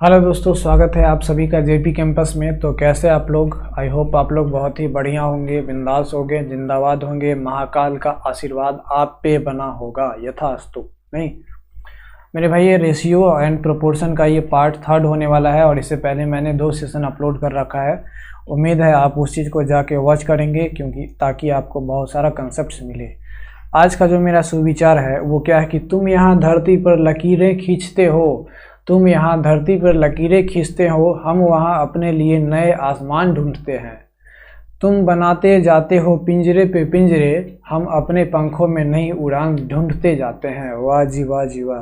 Hello दोस्तों, स्वागत है आप सभी का जेपी कैंपस में। तो कैसे आप लोग? आई होप आप लोग बहुत ही बढ़िया होंगे, बिंदास होंगे, जिंदाबाद होंगे। महाकाल का आशीर्वाद आप पे बना होगा, यथास्तु। नहीं मेरे भाई, ये रेशियो एंड प्रोपोर्शन का ये पार्ट 3 होने वाला है और इससे पहले मैंने 2 सेशन अपलोड कर रखा है। उम्मीद है आप उस चीज़ को जाके वॉच करेंगे, क्योंकि ताकि आपको बहुत सारा कंसेप्ट मिले। आज का जो मेरा सुविचार है वो क्या है कि तुम यहाँ धरती पर लकीरें खींचते हो, तुम यहाँ धरती पर लकीरें खींचते हो, हम वहाँ अपने लिए नए आसमान ढूंढते हैं। तुम बनाते जाते हो पिंजरे पे पिंजरे, हम अपने पंखों में नई उड़ान ढूंढते जाते हैं। वाह जी वाह जी वाह।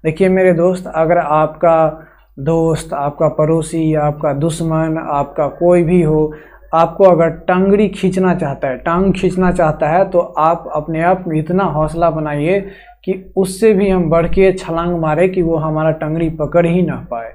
देखिए मेरे दोस्त, अगर आपका दोस्त, आपका पड़ोसी, आपका दुश्मन, आपका कोई भी हो, आपको अगर टंगड़ी खींचना चाहता है, टांग खींचना चाहता है, तो आप अपने आप में इतना हौसला बनाइए कि उससे भी हम बढ़ के छलांग मारे कि वो हमारा टंगड़ी पकड़ ही ना पाए।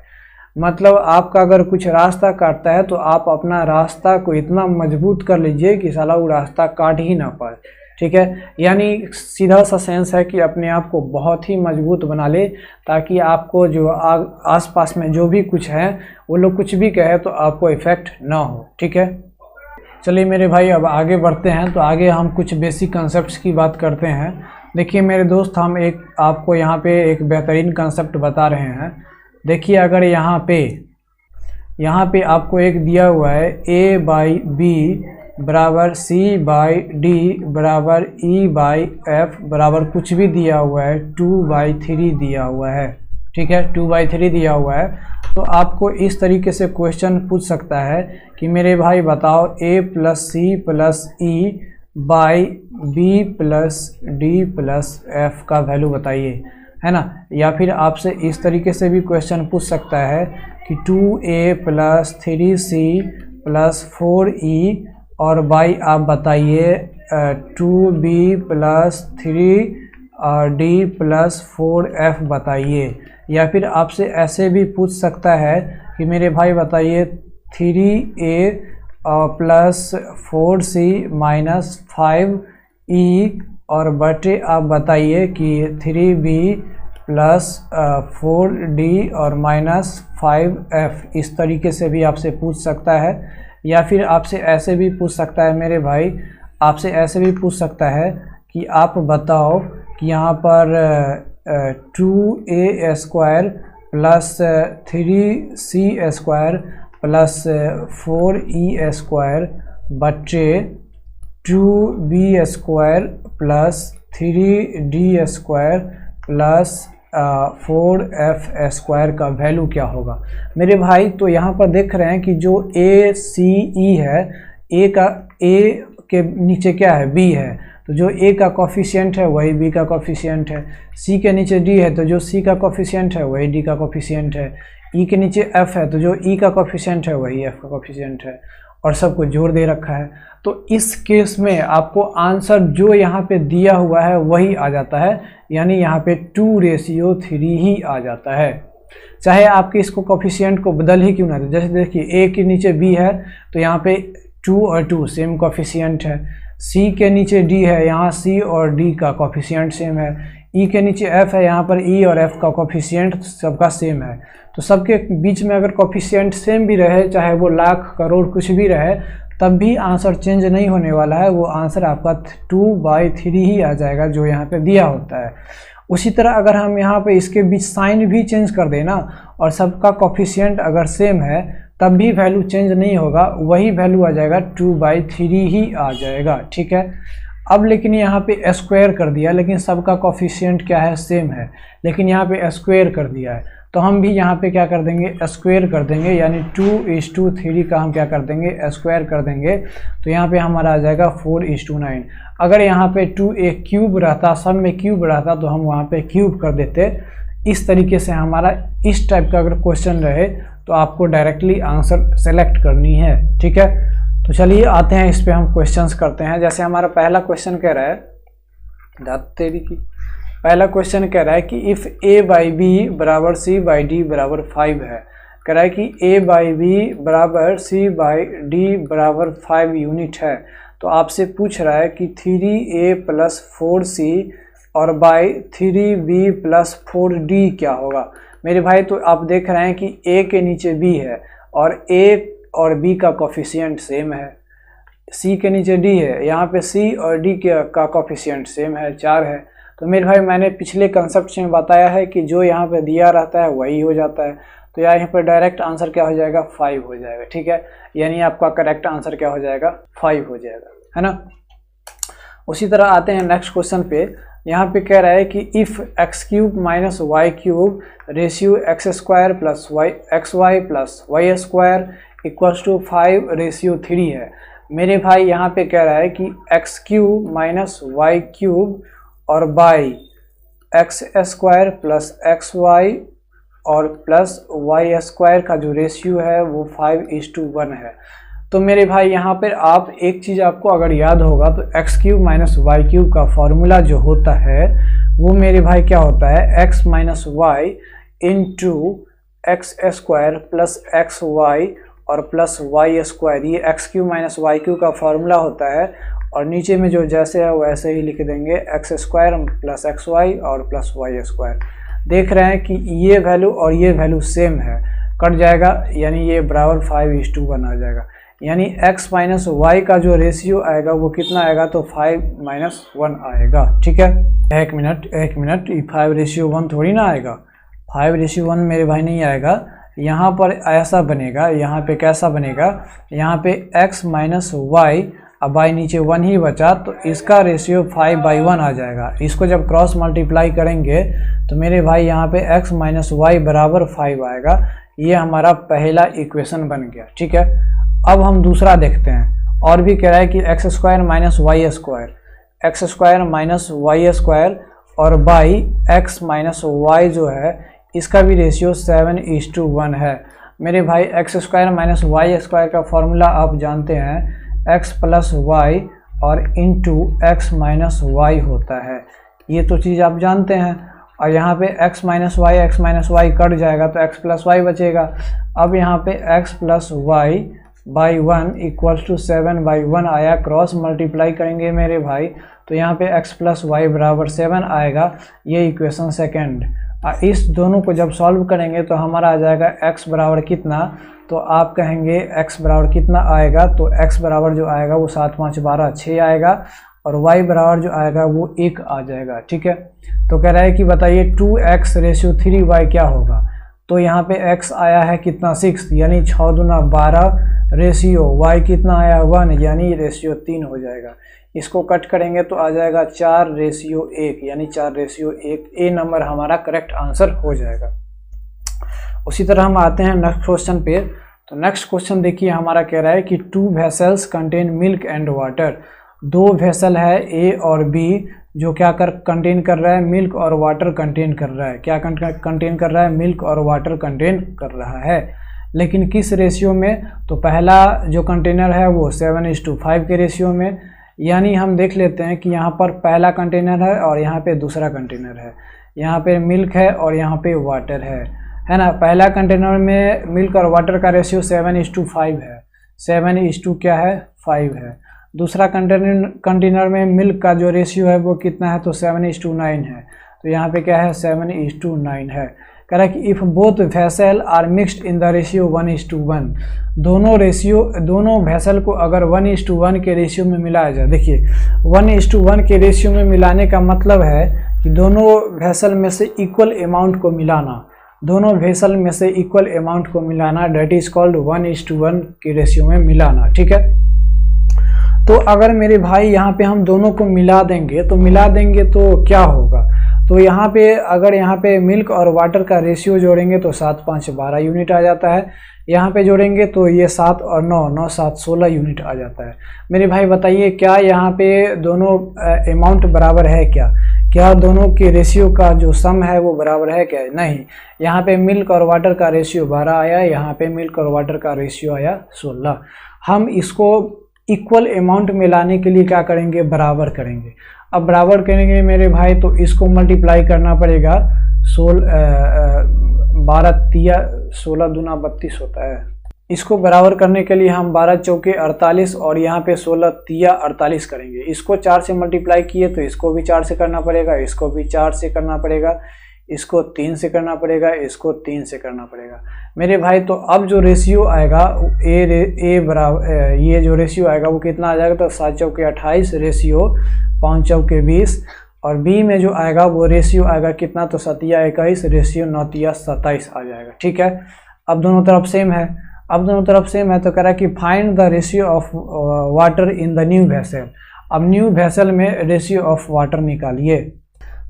मतलब आपका अगर कुछ रास्ता काटता है तो आप अपना रास्ता को इतना मजबूत कर लीजिए कि साला वो रास्ता काट ही ना पाए। ठीक है, यानी सीधा सा सेंस है कि अपने आप को बहुत ही मजबूत बना ले, ताकि आपको जो आसपास में जो भी कुछ है वो लोग कुछ भी कहे तो आपको इफेक्ट ना हो। ठीक है, चलिए मेरे भाई अब आगे बढ़ते हैं। तो आगे हम कुछ बेसिक कंसेप्ट्स की बात करते हैं। देखिए मेरे दोस्त, हम आपको यहाँ पे एक बेहतरीन कंसेप्ट बता रहे हैं। देखिए, अगर यहाँ पे आपको एक दिया हुआ है A/B बराबर C/D बराबर E/F बराबर कुछ भी दिया हुआ है, 2/3 दिया हुआ है। ठीक है, 2/3 दिया हुआ है। तो आपको इस तरीके से क्वेश्चन पूछ सकता है कि मेरे भाई बताओ A + C + E/B + D + F का वैल्यू बताइए, है ना। या फिर आपसे इस तरीके से भी क्वेश्चन पूछ सकता है कि 2A + 3C + 4E और बाई आप बताइए 2B + 3D + 4F बताइए। या फिर आपसे ऐसे भी पूछ सकता है कि मेरे भाई बताइए 3A + 4C - 5E और बटे आप बताइए कि 3B + 4D और -5F। इस तरीके से भी आपसे पूछ सकता है। या फिर आपसे ऐसे भी पूछ सकता है मेरे भाई, आपसे ऐसे भी पूछ सकता है कि आप बताओ कि यहाँ पर 2A² + 3C² + 4E² बटे 2B² + 3D² + 4F² का वैल्यू क्या होगा मेरे भाई। तो यहाँ पर देख रहे हैं कि जो ACE है, A के नीचे क्या है, B है, तो जो A का कोफिशिएंट है वही B का कोफिशिएंट है। C के नीचे D है तो जो C का कोफिशिएंट है वही D का कोफिशिएंट है। E के नीचे F है तो जो E का कोफिशिएंट है वही F का कोफिशिएंट है, और सबको जोड़ दे रखा है। तो इस केस में आपको आंसर जो यहाँ पे दिया हुआ है वही आ जाता है, यानी यहाँ पे 2:3 ही आ जाता है। चाहे आपके इसको कोफिशिएंट को बदल ही क्यों ना दे। जैसे देखिए A के नीचे B है तो यहाँ पे 2 और 2 सेम कोफिशिएंट है। C के नीचे D है, यहाँ C और D का कोफिशिएंट सेम है। E के नीचे F है, यहाँ पर E और F का कोफिशिएंट सबका सेम है। तो सबके बीच में अगर कोफिशिएंट सेम भी रहे, चाहे वो लाख करोड़ कुछ भी रहे, तब भी आंसर चेंज नहीं होने वाला है। वो आंसर आपका 2/3 ही आ जाएगा जो यहाँ पे दिया होता है। उसी तरह अगर हम यहाँ पे इसके बीच साइन भी चेंज कर देना और सबका कोफिशिएंट अगर सेम है, तब भी वैल्यू चेंज नहीं होगा, वही वैल्यू आ जाएगा, 2/3 ही आ जाएगा। ठीक है, अब लेकिन यहाँ पे स्क्वायर कर दिया, लेकिन सबका कोफिशिएंट क्या है, सेम है, लेकिन यहाँ पे स्क्वायर कर दिया है। तो हम भी यहाँ पे क्या कर देंगे, स्क्वायर कर देंगे, यानी 2:3 का हम क्या कर देंगे, स्क्वायर कर देंगे। तो यहाँ पे हमारा आ जाएगा 4:9। अगर यहाँ पे 2A क्यूब रहता, सब में क्यूब रहता, तो हम वहाँ पे क्यूब कर देते। इस तरीके से हमारा इस टाइप का अगर क्वेश्चन रहे तो आपको डायरेक्टली आंसर सेलेक्ट करनी है। ठीक है, तो चलिए आते हैं इस पे, हम क्वेश्चंस करते हैं। जैसे हमारा पहला क्वेश्चन कह रहा है, पहला क्वेश्चन कह रहा है कि इफ़ A/B बराबर C/D बराबर 5 है। कह रहा है कि A/B बराबर C/D बराबर 5 यूनिट है। तो आपसे पूछ रहा है कि 3A + 4C और बाई 3B + 4D क्या होगा। मेरे भाई तो आप देख रहे हैं कि ए के नीचे बी है और ए और बी का कोफिशिएंट सेम है, सी के नीचे डी है, यहाँ पे सी और डी का कोफिशिएंट सेम है, 4 है। तो मेरे भाई मैंने पिछले कंसेप्ट में बताया है कि जो यहाँ पे दिया रहता है वही हो जाता है, तो यहाँ पर डायरेक्ट आंसर क्या हो जाएगा, 5 हो जाएगा। ठीक है, यानी आपका करेक्ट आंसर क्या हो जाएगा, 5 हो जाएगा, है ना। उसी तरह आते हैं नेक्स्ट क्वेश्चन पे। यहाँ पे कह रहा है कि if x cube minus y cube ratio x square plus y x y plus y square equals to 5:3 है। मेरे भाई यहाँ पे कह रहा है कि x cube minus y cube और by x square plus x y और प्लस वाई स्क्वायर का जो रेशियो है वो 5:1 है। तो मेरे भाई यहाँ पर आप एक चीज़ आपको अगर याद होगा तो x cube minus y cube का फॉर्मूला जो होता है वो मेरे भाई क्या होता है, x minus y into x square plus x y और प्लस वाई स्क्वायर। ये x cube minus y cube का फॉर्मूला होता है और नीचे में जो जैसे है वैसे ही लिख देंगे, x square plus x y और प्लस वाई स्क्वायर। देख रहे हैं कि ये वैल्यू और ये वैल्यू सेम है, कट जाएगा, यानी ये बराबर 5:1 आ जाएगा। यानी x माइनस वाई का जो रेशियो आएगा वो कितना आएगा, तो 5:1 आएगा। ठीक है, एक मिनट 5:1 थोड़ी ना आएगा, 5:1 मेरे भाई नहीं आएगा। यहाँ पर ऐसा बनेगा, यहाँ पे कैसा बनेगा, यहाँ पे x माइनस वाई, अब बाई नीचे 1 ही बचा तो इसका रेशियो 5/1 आ जाएगा। इसको जब क्रॉस मल्टीप्लाई करेंगे तो मेरे भाई यहाँ पे x माइनस वाई बराबर 5 आएगा। ये हमारा पहला इक्वेशन बन गया। ठीक है, अब हम दूसरा देखते हैं। और भी कह रहा है कि x square minus y square, x square minus y square और बाई एक्स माइनस वाई जो है इसका भी रेशियो 7:1 है। मेरे भाई x square minus y square का फॉर्मूला आप जानते हैं, एक्स प्लस वाई और इंटू एक्स माइनस वाई होता है, ये तो चीज़ आप जानते हैं। और यहाँ पे x माइनस वाई कट जाएगा तो x प्लस वाई बचेगा। अब यहाँ पे x plus y by 1 equals to 7/1 आया। क्रॉस मल्टीप्लाई करेंगे मेरे भाई तो यहाँ पे x प्लस वाई बराबर 7 आएगा। ये इक्वेशन सेकेंड। इस दोनों को जब सॉल्व करेंगे तो हमारा आ जाएगा x बराबर कितना, तो आप कहेंगे x बराबर कितना आएगा, तो x बराबर जो आएगा वो 7 5 12 6 आएगा और y बराबर जो आएगा वो 1 आ जाएगा। ठीक है, तो कह रहा है कि बताइए 2x रेशियो 3y क्या होगा। तो यहाँ पे x आया है कितना 6, यानी 6 दूना 12 रेशियो y कितना आया 1, यानी रेशियो 3 हो जाएगा। इसको कट करेंगे तो आ जाएगा 4:1, यानी 4:1। ए नंबर हमारा करेक्ट आंसर हो जाएगा। उसी तरह हम आते हैं नेक्स्ट क्वेश्चन पे। तो नेक्स्ट क्वेश्चन देखिए हमारा कह रहा है कि 2 vessels contain milk and water. 2 vessel है ए और बी जो क्या कंटेन कर रहा है, मिल्क और वाटर कंटेन कर रहा है। क्या कंटेन कर रहा है, मिल्क और वाटर कंटेन कर रहा है, लेकिन किस रेशियो में, तो पहला जो कंटेनर है वो 7:5 के रेशियो में। यानी हम देख लेते हैं कि यहाँ पर पहला कंटेनर है और यहाँ पे दूसरा कंटेनर है, यहाँ पे मिल्क है और यहाँ पे वाटर है ना। पहला कंटेनर में मिल्क और वाटर का रेशियो 7:5 है, 7 क्या है 5 है। दूसरा कंटेनर में मिल्क का जो रेशियो है वो कितना है, तो 7:9 है। तो यहाँ पे क्या है 7:9 है। कह रहा है कि if both vessel are mixed in the ratio 1:1, दोनों वेसल को अगर 1:1 के रेशियो में मिलाया जाए। देखिए 1:1 के रेशियो में मिलाने का मतलब है कि दोनों वेसल में से इक्वल अमाउंट को मिलाना, दोनों वेसल में से इक्वल अमाउंट को मिलाना, डेट इज कॉल्ड 1:1 के रेशियो में मिलाना। ठीक है, तो अगर मेरे भाई यहाँ पे हम दोनों को मिला देंगे तो क्या होगा, तो यहाँ पे अगर यहाँ पे मिल्क और वाटर का रेशियो जोड़ेंगे तो 7 5 12 यूनिट आ जाता है। यहाँ पे जोड़ेंगे तो ये 7 और 9 9 7 16 यूनिट आ जाता है। मेरे भाई बताइए क्या यहाँ पे दोनों अमाउंट बराबर है, क्या दोनों के रेशियो का जो सम है वो बराबर है क्या, नहीं। यहाँ पे मिल्क और वाटर का रेशियो 12 आया, यहाँ पे मिल्क और वाटर का रेशियो आया 16। हम इसको इक्वल अमाउंट में लाने के लिए क्या करेंगे, बराबर करेंगे। अब बराबर करेंगे मेरे भाई तो इसको मल्टीप्लाई करना पड़ेगा, 12 तिया 16 दूना 32 होता है। इसको बराबर करने के लिए हम 12 चौके 48 और यहाँ पे 16 तिया 48 करेंगे। इसको 4 से मल्टीप्लाई किए तो इसको भी 4 से करना पड़ेगा, इसको भी 4 से करना पड़ेगा, इसको 3 से करना पड़ेगा, इसको 3 से करना पड़ेगा मेरे भाई। तो अब जो रेशियो आएगा ए बराबर, ये जो रेशियो आएगा वो कितना आ जाएगा, तो 7 चौके 28 रेशियो 5 चौके 20, और बी में जो आएगा वो रेशियो आएगा कितना, तो 7 या 21 रेशियो 9 या 27 आ जाएगा। ठीक है, अब दोनों तरफ सेम है, अब दोनों तरफ सेम है तो कह रहा है कि find the ratio of water in the new vessel. अब न्यू वेसल में रेशियो ऑफ वाटर निकालिए।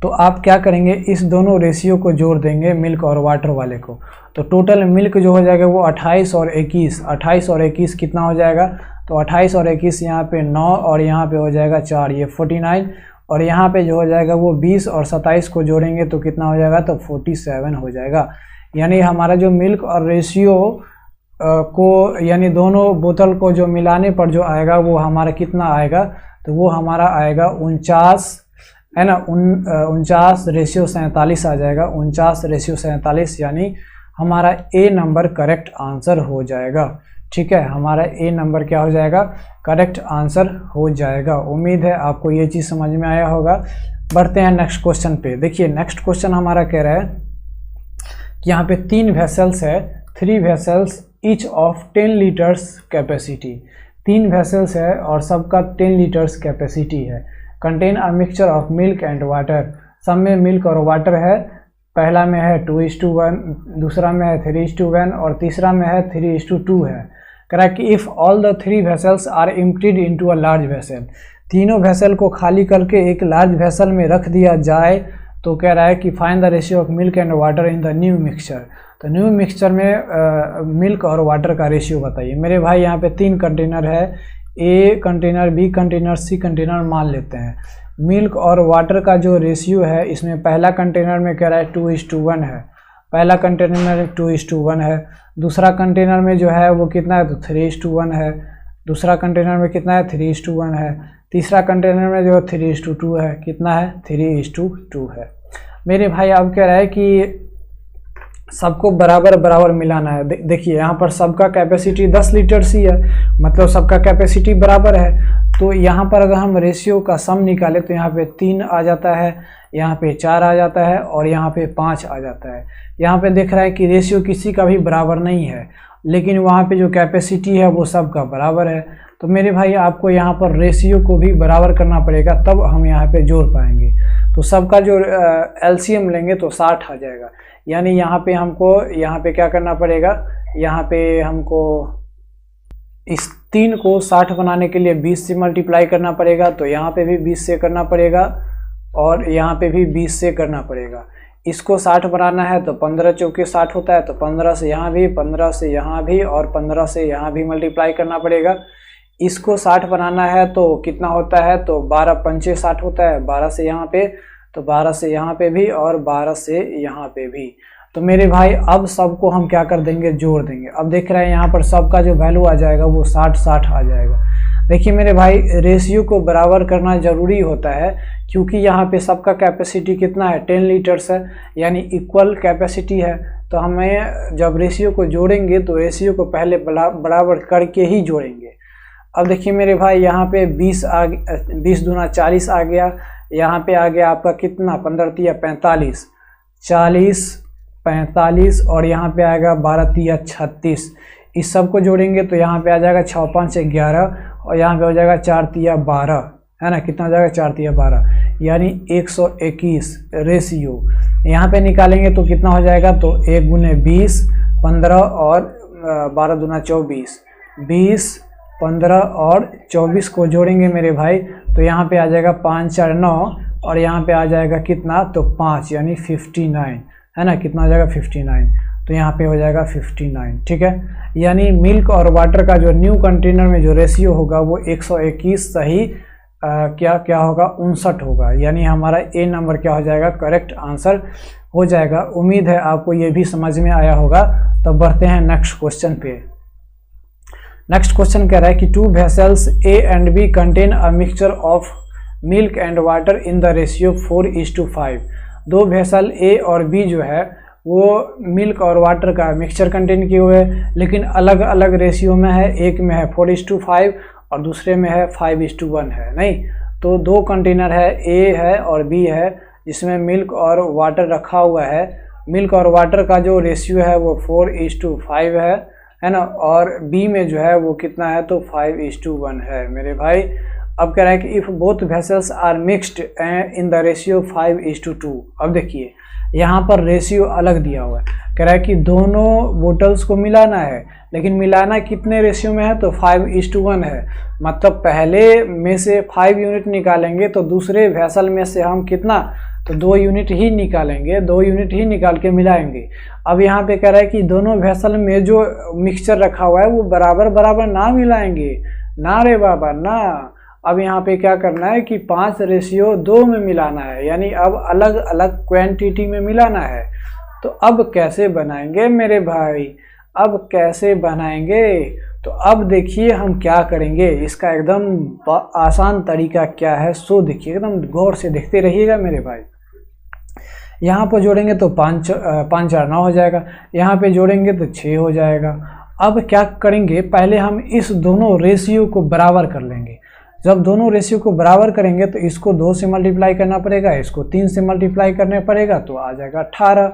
तो आप क्या करेंगे, इस दोनों रेशियो को जोड़ देंगे मिल्क और वाटर वाले को। तो टोटल मिल्क जो हो जाएगा वो 28 और 21, 28 और 21 कितना हो जाएगा, तो 28 और 21 यहाँ पे 9 और यहाँ पे हो जाएगा 4, ये 49, और यहाँ पे जो हो जाएगा वो 20 और 27 को जोड़ेंगे तो कितना हो जाएगा, तो 47 हो जाएगा। यानी हमारा जो मिल्क और रेशियो को, यानी दोनों बोतल को जो मिलाने पर जो आएगा वो हमारा कितना आएगा, तो वो हमारा आएगा 49 है ना, 49 रेशियो 47 आ जाएगा, 49 रेशियो 47, यानी हमारा ए नंबर करेक्ट आंसर हो जाएगा। ठीक है, हमारा ए नंबर क्या हो जाएगा, करेक्ट आंसर हो जाएगा। उम्मीद है आपको ये चीज़ समझ में आया होगा। बढ़ते हैं नेक्स्ट क्वेश्चन पे। देखिए नेक्स्ट क्वेश्चन हमारा कह रहा है कि यहाँ पे 3 वेसल्स है, 3 vessels each of 10 litres capacity. 3 vessels है और सबका 10 लीटर्स कैपेसिटी है। Contain a mixture of milk and water. सब में मिल्क और वाटर है। पहला में है 2:1, दूसरा में है 3:1 और तीसरा में है 3:2 है। कह रहा है कि if all the 3 vessels are emptied into a large vessel, तीनों वेसल को खाली करके एक लार्ज वेसल में रख दिया जाए तो कह रहा है कि find the ratio of milk and water in the new mixture. तो न्यू मिक्सचर में मिल्क और वाटर का रेशियो बताइए। मेरे भाई यहाँ पे 3 कंटेनर है, A container, B container, C container मान लेते हैं। मिल्क और वाटर का जो रेशियो है इसमें पहला कंटेनर में कह रहा है 2:1 है, पहला कंटेनर में 2:1 है। दूसरा कंटेनर में जो है वो कितना है, तो 3:1 है। दूसरा कंटेनर में कितना है, 3:1 है। तीसरा कंटेनर में जो 3:2 है, कितना है, 3:2 है। मेरे भाई अब कह रहा है कि सबको बराबर बराबर मिलाना है। देखिए यहाँ पर सबका कैपेसिटी 10 लीटर सी है, मतलब सबका कैपेसिटी बराबर है। तो यहाँ पर अगर हम रेशियो का सम निकालें तो यहाँ पे 3 आ जाता है, यहाँ पे 4 आ जाता है और यहाँ पे 5 आ जाता है। यहाँ पे देख रहा है कि रेशियो किसी का भी बराबर नहीं है, लेकिन वहाँ पे जो कैपेसिटी है वो सबका बराबर है। तो मेरे भाई आपको यहाँ पर रेशियो को भी बराबर करना पड़ेगा, तब हम यहाँ पे जोड़ पाएंगे। तो सबका जो एलसीएम लेंगे तो 60 आ जाएगा। यानी यहाँ पे हमको यहाँ पे क्या करना पड़ेगा, यहाँ पे हमको इस 3 को 60 बनाने के लिए 20 से मल्टीप्लाई करना पड़ेगा। तो यहाँ पे भी 20 से करना पड़ेगा और यहाँ पे भी 20 से करना पड़ेगा। इसको 60 बनाना है तो 15 चौके 60 होता है, तो 15 से यहाँ भी, 15 से यहाँ भी और 15 से यहाँ भी मल्टीप्लाई करना पड़ेगा। इसको 60 बनाना है तो कितना होता है, तो 12 पंचे 60 होता है, 12 से यहाँ पे, तो 12 से यहाँ पे भी और 12 से यहाँ पे भी। तो मेरे भाई अब सबको हम क्या कर देंगे, जोड़ देंगे। अब देख रहे हैं यहाँ पर सबका जो वैल्यू आ जाएगा वो 60-60 आ जाएगा। देखिए मेरे भाई रेशियो को बराबर करना ज़रूरी होता है, क्योंकि यहाँ पे सबका कैपेसिटी कितना है, 10 लीटर्स है, यानी इक्वल कैपेसिटी है। तो हमें जब रेशियो को जोड़ेंगे तो रेशियो को पहले बराबर करके ही जोड़ेंगे। अब देखिए मेरे भाई यहाँ पे 20 दूना 40 आ गया, यहाँ पे आ गया आपका कितना, 15 तिया 45, 40 45 और यहाँ पे आएगा 12 तिया 36। इस सब को जोड़ेंगे तो यहाँ पे आ जाएगा 6 5 11 और यहाँ पे हो जाएगा 4 तिया 12, है ना, कितना हो जाएगा, 4 तिया 12, यानी 121 रेशियो। यहाँ पे निकालेंगे तो कितना हो जाएगा, तो 1 गुने 20, 15 और 12 दूना 24, 20 15 और 24 को जोड़ेंगे मेरे भाई तो यहाँ पे आ जाएगा 5 4 9 और यहाँ पे आ जाएगा कितना, तो 5 यानी 59, है ना, कितना हो जाएगा 59। तो यहाँ पे हो जाएगा 59। ठीक है, यानी मिल्क और वाटर का जो न्यू कंटेनर में जो रेशियो होगा वो 121 सही क्या होगा, 59 होगा। यानी हमारा ए नंबर क्या हो जाएगा, करेक्ट आंसर हो जाएगा। उम्मीद है आपको ये भी समझ में आया होगा। तो बढ़ते हैं नेक्स्ट क्वेश्चन पे। नेक्स्ट क्वेश्चन कह रहा है कि 2 vessels A and B contain a mixture of milk and water in the ratio 4:5। 2 vessel A और बी जो है वो मिल्क और वाटर का मिक्सचर कंटेन किए हुए हैं, लेकिन अलग अलग रेशियो में है। एक में है 4:5 और दूसरे में है 5:1 है। नहीं, तो 2 कंटेनर है, ए है और बी है, जिसमें मिल्क और वाटर रखा हुआ है। मिल्क और वाटर का जो रेशियो है वो 4:5 है ना, और बी में जो है वो कितना है तो 5:1 है मेरे भाई। अब कह रहा है कि if both vessels are mixed in the ratio 5:2। अब देखिए यहाँ पर रेशियो अलग दिया हुआ है, कह रहा है कि दोनों बोतल्स को मिलाना है, लेकिन मिलाना कितने रेशियो में है तो 5:1 है। मतलब पहले में से 5 यूनिट निकालेंगे तो दूसरे वेसल में से हम कितना तो 2 यूनिट ही निकालेंगे, 2 यूनिट ही निकाल के मिलाएंगे। अब यहाँ पे कह रहा है कि दोनों वेसल में जो मिक्सचर रखा हुआ है वो बराबर बराबर ना मिलाएंगे, ना रे बाबा ना। अब यहाँ पे क्या करना है कि 5:2 में मिलाना है, यानी अब अलग अलग क्वांटिटी में मिलाना है। तो अब कैसे बनाएंगे मेरे भाई, अब कैसे बनाएंगे? तो अब देखिए हम क्या करेंगे, इसका एकदम आसान तरीका क्या है सो देखिए, एकदम गौर से देखते रहिएगा मेरे भाई। यहाँ पर जोड़ेंगे तो 5 4 9 हो जाएगा, यहाँ पे जोड़ेंगे तो 6 हो जाएगा। अब क्या करेंगे, पहले हम इस दोनों रेशियो को बराबर कर लेंगे। जब दोनों रेशियो को बराबर करेंगे तो इसको 2 से मल्टीप्लाई करना पड़ेगा, इसको 3 से मल्टीप्लाई करना पड़ेगा, तो आ जाएगा 18।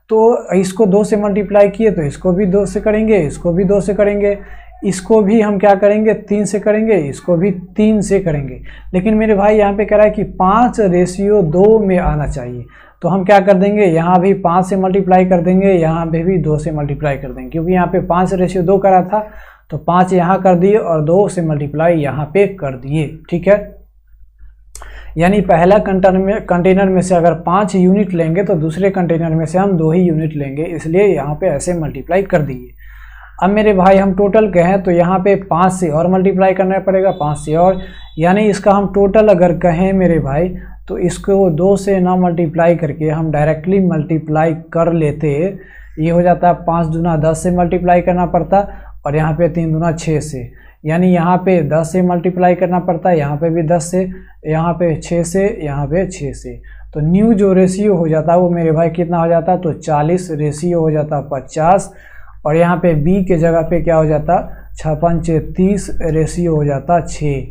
तो इसको 2 से मल्टीप्लाई किए तो इसको भी 2 से करेंगे, इसको भी 2 से करेंगे, इसको भी हम क्या करेंगे 3 से करेंगे, इसको भी 3 से करेंगे। लेकिन मेरे भाई यहाँ पे कह रहा है कि 5:2 में आना चाहिए, तो हम क्या कर देंगे, यहाँ भी 5 से मल्टीप्लाई कर देंगे, यहाँ पे भी 2 से मल्टीप्लाई कर देंगे, क्योंकि यहाँ पे 5:2 करा था तो 5 यहाँ कर दिए और 2 से मल्टीप्लाई यहाँ पे कर दिए। ठीक है, यानी पहला कंटेनर में से अगर 5 यूनिट लेंगे तो दूसरे कंटेनर में से हम 2 ही यूनिट लेंगे, इसलिए यहाँ पे ऐसे मल्टीप्लाई कर दिए। अब मेरे भाई हम टोटल कहें तो यहाँ पे 5 से और मल्टीप्लाई करना पड़ेगा, 5 से और, यानी इसका हम टोटल अगर कहें मेरे भाई तो इसको 2 से ना मल्टीप्लाई करके हम डायरेक्टली मल्टीप्लाई कर लेते। ये हो जाता है 5 दूना 10 से मल्टीप्लाई करना पड़ता, और यहाँ पे 3 दूना 6 से, यानी यहाँ पे 10 से मल्टीप्लाई करना पड़ता है, यहाँ पे भी 10 से, यहाँ पे 6 से, यहाँ पे 6 से। तो न्यू जो रेशियो हो जाता है वो मेरे भाई कितना हो जाता है तो 40 रेशियो हो जाता है 50, और यहाँ पे बी के जगह पे क्या हो जाता 6 5 30 रेशियो हो जाता 6।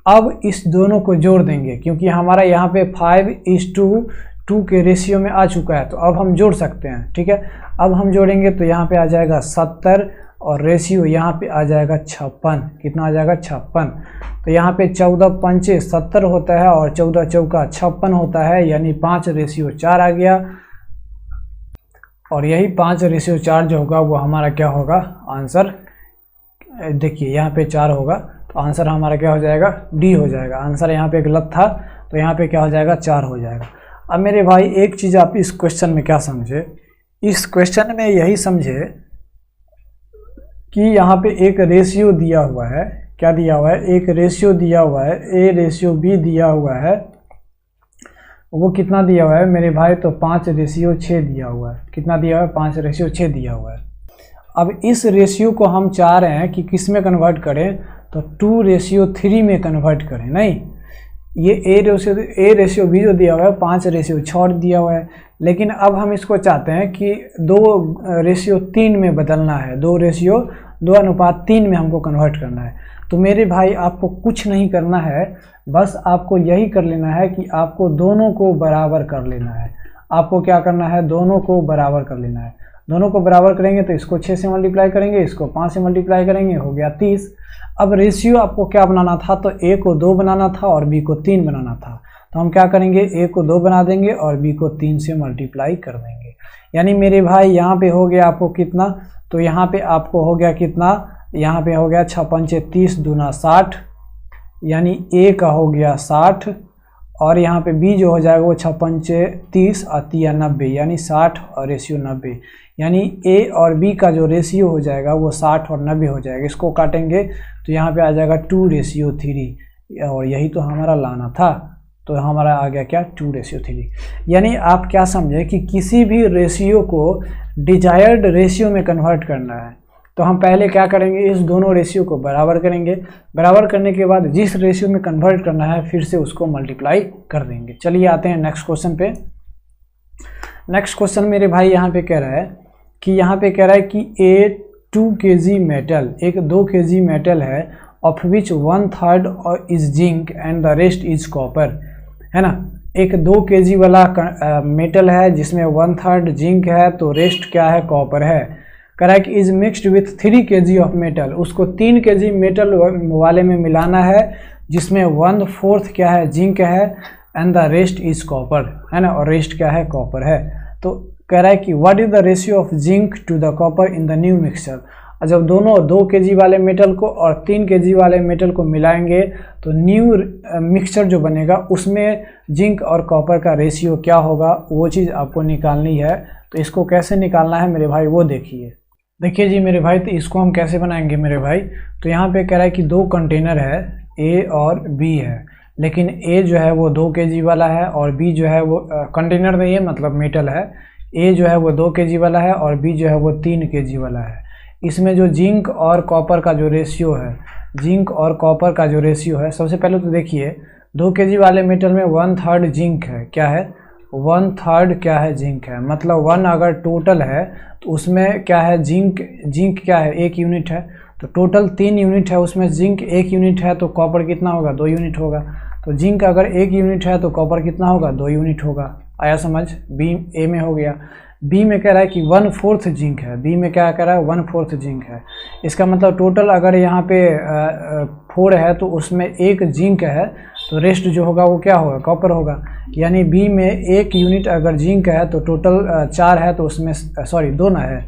अब इस दोनों को जोड़ देंगे, क्योंकि हमारा यहाँ पे 5:2 के रेशियो में आ चुका है, तो अब हम जोड़ सकते हैं। ठीक है, अब हम जोड़ेंगे तो यहाँ पे आ जाएगा 70 और रेशियो यहाँ पे आ जाएगा 56। कितना आ जाएगा 56। तो यहाँ पे 14 पंचे 70 होता है और 14 चौका 56 होता है, यानी 5:4 आ गया। और यही 5:4 जो होगा वो हमारा क्या होगा आंसर, देखिए यहाँ पे 4 होगा तो आंसर हमारा क्या हो जाएगा डी हो जाएगा। आंसर यहाँ पे गलत था तो यहाँ पे क्या हो जाएगा 4 हो जाएगा। अब मेरे भाई एक चीज़ आप इस क्वेश्चन में क्या समझे, इस क्वेश्चन में यही समझे कि यहाँ पे एक रेशियो दिया हुआ है, क्या दिया हुआ है, एक रेशियो दिया हुआ है, A:B दिया हुआ है। वो कितना दिया हुआ है मेरे भाई तो 5:6 दिया हुआ है। कितना दिया हुआ है 5:6 दिया हुआ है। अब इस रेशियो को हम चाह रहे हैं कि किस में कन्वर्ट करें तो 2:3 में कन्वर्ट करें। नहीं, ये A:B जो दिया हुआ है 5:6 दिया हुआ है, लेकिन अब हम इसको चाहते हैं कि 2:3 में बदलना है, 2:3 में हमको कन्वर्ट करना है। तो मेरे भाई आपको कुछ नहीं करना है, बस आपको यही कर लेना है कि आपको दोनों को बराबर कर लेना है। आपको क्या करना है, दोनों को बराबर कर लेना है। दोनों को बराबर करेंगे तो इसको 6 से मल्टीप्लाई करेंगे, इसको 5 से मल्टीप्लाई करेंगे, हो गया 30। अब रेशियो आपको क्या बनाना था तो A को 2 बनाना था और B को 3 बनाना था। तो हम क्या करेंगे, A को 2 बना देंगे और B को 3 से मल्टीप्लाई कर देंगे। यानी मेरे भाई यहाँ पे हो गया आपको कितना, तो यहाँ पे आपको हो गया कितना, यहाँ पे हो गया 6 5 30 दूना 60, यानी A का हो गया 60 और यहाँ पे B जो हो जाएगा वो 6 5 30 और 3 90, यानी 60 और रेशियो 90, यानी A और B का जो रेशियो हो जाएगा वो 60 और 90 हो जाएगा। इसको काटेंगे तो यहाँ पे आ जाएगा 2:3 और यही तो हमारा लाना था, तो हमारा आ गया क्या 2:3। यानी आप क्या समझे कि किसी भी रेशियो को डिजायर्ड रेशियो में कन्वर्ट करना है तो हम पहले क्या करेंगे, इस दोनों रेशियो को बराबर करेंगे। बराबर करने के बाद जिस रेशियो में कन्वर्ट करना है फिर से उसको मल्टीप्लाई कर देंगे। चलिए आते हैं नेक्स्ट क्वेश्चन पे। नेक्स्ट क्वेश्चन मेरे भाई यहाँ पे कह रहा है कि A 2 kg मेटल, एक 2 kg मेटल है, of which 1/3 is zinc and the rest is copper, है ना। एक 2 kg वाला मेटल है जिसमें 1/3 जिंक है, तो रेस्ट क्या है, कॉपर है। Correct is mixed with 3 kg of metal, उसको 3 kg मेटल वाले में मिलाना है जिसमें 1/4 क्या है, जिंक है, and the rest is copper, है ना, और रेस्ट क्या है, कॉपर है। तो कह रहा है कि what is the ratio of zinc to the copper in the new mixture. और जब दोनों 2 kg वाले मेटल को और 3 kg वाले मेटल को मिलाएंगे तो न्यू मिक्सचर जो बनेगा उसमें जिंक और कॉपर का रेशियो क्या होगा, वो चीज़ आपको निकालनी है। तो इसको कैसे निकालना है मेरे भाई, वो देखिए जी मेरे भाई। तो इसको हम कैसे बनाएंगे मेरे भाई, तो यहाँ पे कह रहा है कि 2 कंटेनर है, ए और बी है, लेकिन ए जो है वो 2 kg वाला है और बी जो है वो कंटेनर नहीं है, मतलब मेटल है। ए जो है वो 2 kg वाला है और बी जो है वो 3 kg वाला है। इसमें जो जिंक और कॉपर का जो रेशियो है, जिंक और कॉपर का जो रेशियो है, सबसे पहले तो देखिए 2 kg वाले मेटल में 1/3 जिंक है, क्या है, 1/3 क्या है, जिंक है। मतलब 1 अगर टोटल है तो उसमें क्या है, जिंक क्या है, 1 यूनिट है। तो टोटल 3 यूनिट है, उसमें जिंक 1 यूनिट है, तो कॉपर कितना होगा, 2 यूनिट होगा। तो जिंक अगर 1 यूनिट है तो कॉपर कितना होगा, 2 यूनिट होगा। आया समझ, बी ए में हो गया। बी में कह रहा है कि 1/4 जिंक है, बी में क्या कह रहा है, 1/4 जिंक है। इसका मतलब टोटल अगर यहाँ पे 4 है तो उसमें 1 जिंक है, तो रेस्ट जो होगा वो क्या होगा, कॉपर होगा। यानी बी में 1 यूनिट अगर जिंक है तो टोटल 4 है, तो उसमें सॉरी 2 ना है,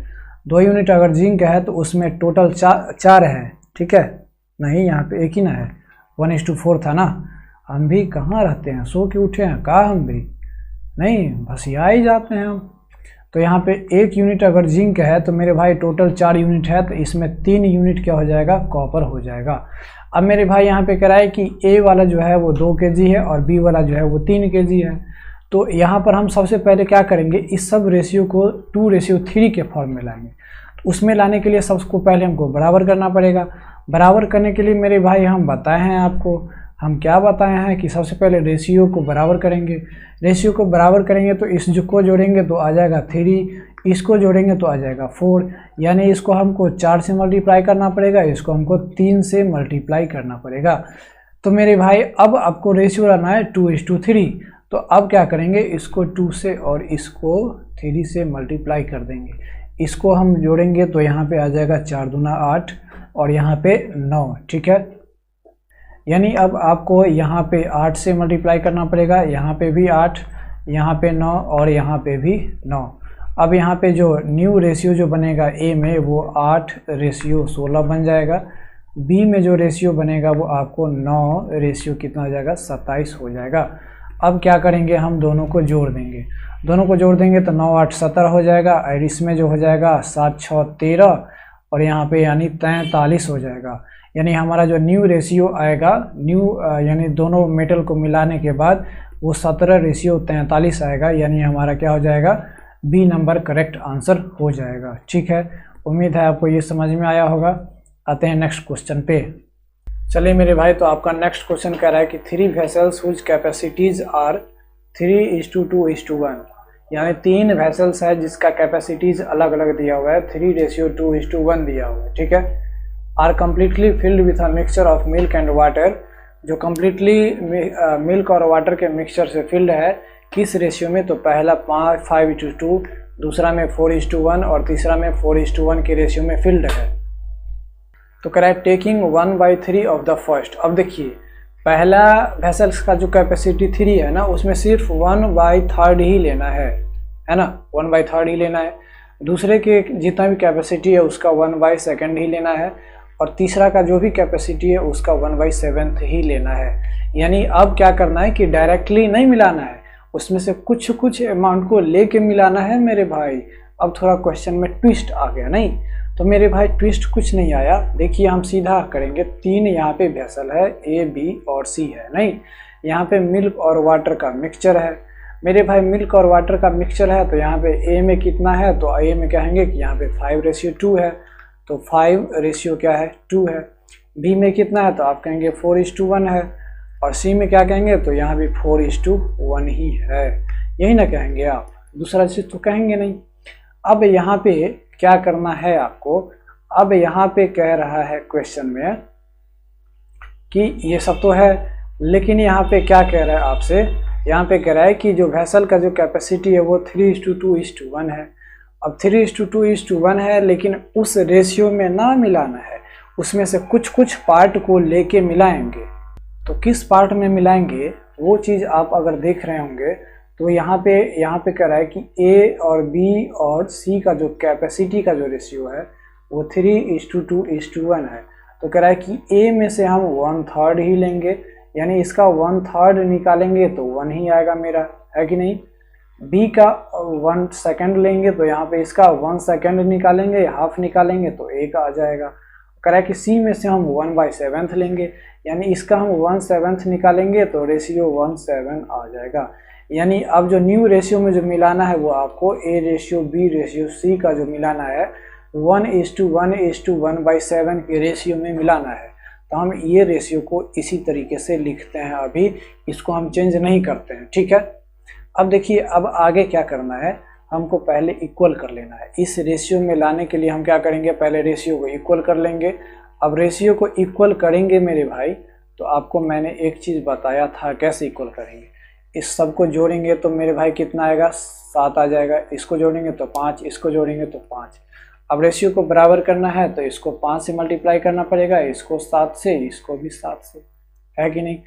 2 यूनिट अगर जिंक है तो उसमें टोटल 4 है, ठीक है। नहीं यहाँ पे 1 ही ना है, 1:4 था ना। हम भी कहाँ रहते हैं, सो के उठे हैं कहाँ, हम भी नहीं, भसिया ही जाते हैं हम। तो यहाँ पे 1 यूनिट अगर जिंक है तो मेरे भाई टोटल 4 यूनिट है, तो इसमें 3 यूनिट क्या हो जाएगा, कॉपर हो जाएगा। अब मेरे भाई यहाँ पे कह रहा है कि ए वाला जो है वो 2 kg है और बी वाला जो है वो 3 kg है। तो यहाँ पर हम सबसे पहले क्या करेंगे, इस सब रेशियो को 2:3 के फॉर्म में लाएंगे। तो उसमें लाने के लिए सबको पहले हमको बराबर करना पड़ेगा। बराबर करने के लिए मेरे भाई हम बताए हैं आपको, हम क्या बताए हैं कि सबसे पहले रेशियो को बराबर करेंगे। रेशियो को बराबर करेंगे तो इस जो को जोड़ेंगे तो आ जाएगा 3, इसको जोड़ेंगे तो आ जाएगा 4, यानी इसको हमको 4 से मल्टीप्लाई करना पड़ेगा, इसको हमको 3 से मल्टीप्लाई करना पड़ेगा। तो मेरे भाई अब आपको रेशियो लाना है 2:3। तो अब क्या करेंगे, इसको 2 से और इसको 3 से मल्टीप्लाई कर देंगे। इसको हम जोड़ेंगे तो यहाँ पे आ जाएगा 4 दूना 8 और यहाँ पे 9, ठीक है। यानी अब आपको यहाँ पे 8 से मल्टीप्लाई करना पड़ेगा, यहाँ पे भी 8, यहाँ पे 9 और यहाँ पे भी 9। अब यहाँ पे जो न्यू रेशियो जो बनेगा ए में वो 8:16 बन जाएगा। बी में जो रेशियो बनेगा वो आपको 9 कितना हो जाएगा, 27 हो जाएगा। अब क्या करेंगे, हम दोनों को जोड़ देंगे। दोनों को जोड़ देंगे तो 9 8 17 हो जाएगा, और इसमें जो हो जाएगा 7 6 13 और यहाँ पे यानी 43 हो जाएगा। यानी हमारा जो न्यू रेशियो आएगा, यानी दोनों मेटल को मिलाने के बाद वो 17:43 आएगा। यानी हमारा क्या हो जाएगा, बी नंबर करेक्ट आंसर हो जाएगा। ठीक है, उम्मीद है आपको ये समझ में आया होगा। आते हैं नेक्स्ट क्वेश्चन पे। चलिए मेरे भाई, तो आपका नेक्स्ट क्वेश्चन कह रहा है कि 3 वेसल्स हुज कैपेसिटीज आर 3:2:1, यानी 3 वेसल्स है जिसका कैपेसिटीज अलग अलग दिया हुआ है, 3:2:1 दिया हुआ है। ठीक है, are completely filled with a mixture of milk and water, जो कम्प्लीटली मिल्क और वाटर के मिक्सचर से फिल्ड है, किस रेशियो में? तो पहला 5:2, दूसरा में 4:1 और तीसरा में 4:1 के रेशियो में फिल्ड है। तो कह रहा है टेकिंग 1/3 ऑफ द फर्स्ट। अब देखिए, पहला वेसल्स का जो कैपेसिटी 3 है ना, उसमें सिर्फ 1/3 ही लेना है ना, 1/3 ही लेना है। दूसरे के जितना भी कैपेसिटी है उसका 1/2 ही लेना है, और तीसरा का जो भी कैपेसिटी है उसका 1/7 ही लेना है। यानी अब क्या करना है कि डायरेक्टली नहीं मिलाना है, उसमें से कुछ कुछ अमाउंट को लेके मिलाना है मेरे भाई। अब थोड़ा क्वेश्चन में ट्विस्ट आ गया, नहीं तो मेरे भाई ट्विस्ट कुछ नहीं आया। देखिए हम सीधा करेंगे, 3 यहाँ पे वेसल है, ए बी और सी है, नहीं यहाँ पे मिल्क और वाटर का मिक्सचर है मेरे भाई। मिल्क और वाटर का मिक्सचर है तो यहाँ पे ए में कितना है, तो ए में कहेंगे कि यहाँ पे 5:2 है, तो 5 क्या है, 2 है। बी में कितना है, तो आप कहेंगे 4:1 है, और सी में क्या कहेंगे, तो यहाँ भी 4:1 ही है। यही ना कहेंगे आप, दूसरा चीज़ तो कहेंगे नहीं। अब यहाँ पे क्या करना है आपको, अब यहाँ पे कह रहा है क्वेश्चन में कि ये सब तो है, लेकिन यहाँ पे क्या कह रहा है आपसे यहाँ पे कह रहा है कि जो वेसल का जो कैपेसिटी है वो 3:2:1 है। अब 3:2:1 है, लेकिन उस रेशियो में ना मिलाना है, उसमें से कुछ कुछ पार्ट को लेके मिलाएंगे। तो किस पार्ट में मिलाएंगे वो चीज़ आप अगर देख रहे होंगे तो यहाँ पे कह रहा है कि ए और बी और सी का जो कैपेसिटी का जो रेशियो है वो 3:2:1 है। तो कह रहा है कि ए में से हम 1/3 ही लेंगे, यानी इसका 1/3 निकालेंगे तो 1 ही आएगा मेरा, है कि नहीं। बी का 1 सेकेंड लेंगे तो यहाँ पे इसका 1 सेकेंड निकालेंगे, हाफ निकालेंगे तो 1 आ जाएगा। कह रहा है कि सी में से हम 1/7 लेंगे, यानी इसका हम 1/7 निकालेंगे तो रेशियो 1/7 आ जाएगा। यानी अब जो न्यू रेशियो में जो मिलाना है वो आपको A ratio B ratio C का जो मिलाना है 1:1:1/7 के रेशियो में मिलाना है। तो हम ये रेशियो को इसी तरीके से लिखते हैं, अभी इसको हम चेंज नहीं करते हैं, ठीक है। अब देखिए अब आगे क्या करना है, हमको पहले इक्वल कर लेना है। इस रेशियो में लाने के लिए हम क्या करेंगे, पहले रेशियो को इक्वल कर लेंगे। अब रेशियो को इक्वल करेंगे मेरे भाई, तो आपको मैंने एक चीज़ बताया था कैसे इक्वल करेंगे। इस सब को जोड़ेंगे तो मेरे भाई कितना आएगा, 7 आ जाएगा। इसको जोड़ेंगे तो 5, इसको जोड़ेंगे तो 5। अब रेशियो को बराबर करना है तो इसको 5 से मल्टीप्लाई करना पड़ेगा, इसको 7 से, इसको भी 7 से, है कि नहीं।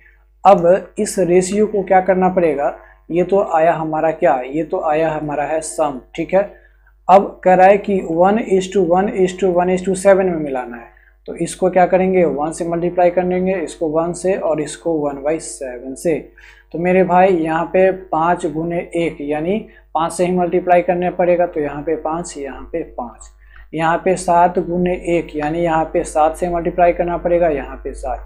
अब इस रेशियो को क्या करना पड़ेगा, ये तो आया हमारा क्या, ये तो आया हमारा है सम, ठीक है। अब कह रहा है कि 1:1:1:7 में मिलाना है, तो इसको क्या करेंगे 1 से मल्टीप्लाई कर देंगे, इसको 1 से और इसको 1/7 से। तो मेरे भाई यहाँ पे 5 गुने 1 यानी 5 से ही मल्टीप्लाई करना पड़ेगा, तो यहाँ पे 5, यहाँ पे 5। यहाँ पे 7 गुने 1 यानी यहाँ पे 7 से मल्टीप्लाई करना पड़ेगा, यहाँ पे 7।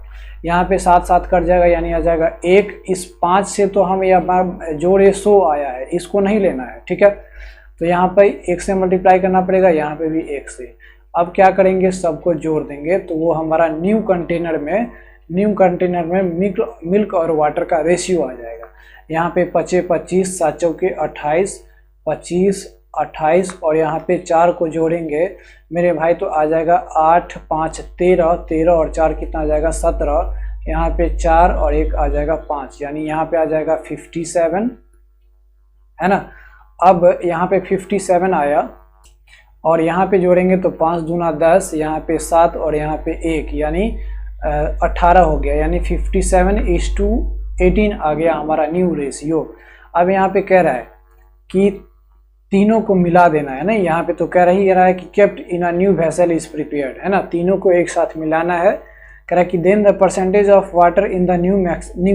यहाँ पे 7 7 कट जाएगा यानी आ जाएगा 1। इस 5 से तो हम यहाँ जोड़े 100 आया है, इसको नहीं लेना है, ठीक है। तो यहाँ पे 1 से मल्टीप्लाई करना पड़ेगा, यहाँ पे भी 1 से। अब क्या करेंगे, सबको जोड़ देंगे तो वो हमारा न्यू कंटेनर में मिल्क और वाटर का रेशियो आ जाएगा। यहाँ पे 5 25, 7 चौके 28, 25 28 और यहाँ पे 4 को जोड़ेंगे मेरे भाई तो आ जाएगा 8 5 13, 13 और 4 कितना आ जाएगा 17। यहाँ पे 4 और 1 आ जाएगा 5, यानी यहाँ पे आ जाएगा 57, है ना। अब यहाँ पे 57 आया और यहाँ पे जोड़ेंगे तो 5 दूना 10, यहाँ पे 7 और यहाँ पे 1 यानी 18 हो गया, यानी 57:18 आ गया हमारा न्यू रेशियो। अब यहाँ पे कह रहा है कि तीनों को मिला देना है ना, यहाँ पे तो कह रहा है कि kept in a new vessel is prepared, है ना, तीनों को एक साथ मिलाना है। कह रहा है कि then the percentage of water in the new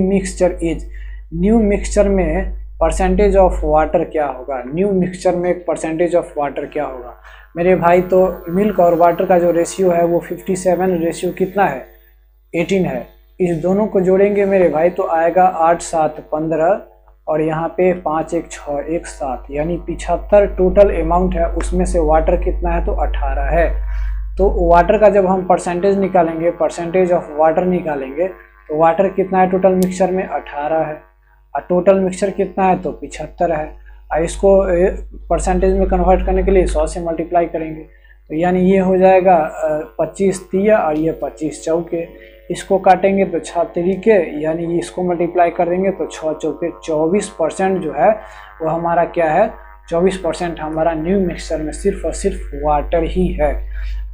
mixture is, new mixture में परसेंटेज ऑफ वाटर क्या होगा, न्यू मिक्सचर में परसेंटेज ऑफ वाटर क्या होगा मेरे भाई। तो मिल्क और वाटर का जो रेशियो है वो 57 रेशियो कितना है 18 है। इस दोनों को जोड़ेंगे मेरे भाई तो आएगा 8 7 15 और यहाँ पे 5 1 6 1 7, यानी 75 टोटल अमाउंट है, उसमें से वाटर कितना है तो 18 है। तो वाटर का जब हम परसेंटेज निकालेंगे, परसेंटेज ऑफ वाटर निकालेंगे तो वाटर कितना है टोटल मिक्सचर में 18 है, और टोटल मिक्सचर कितना है तो 75 है। और इसको परसेंटेज में कन्वर्ट करने के लिए 100 से मल्टीप्लाई करेंगे, तो यानी ये हो जाएगा 25 तिया और ये 25 चौके। इसको काटेंगे तो 6 तरीके, यानी इसको मल्टीप्लाई कर देंगे तो 6 चौके 24% जो है वो हमारा क्या है 24% हमारा न्यू मिक्सचर में सिर्फ और सिर्फ वाटर ही है।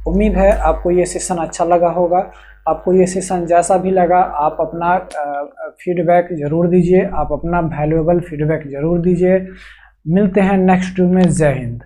उम्मीद है आपको ये सेशन अच्छा लगा होगा। आपको ये सेशन जैसा भी लगा आप अपना फीडबैक ज़रूर दीजिए, आप अपना वैल्यूएबल फीडबैक ज़रूर दीजिए। मिलते हैं नेक्स्ट वीडियो में। जय हिंद।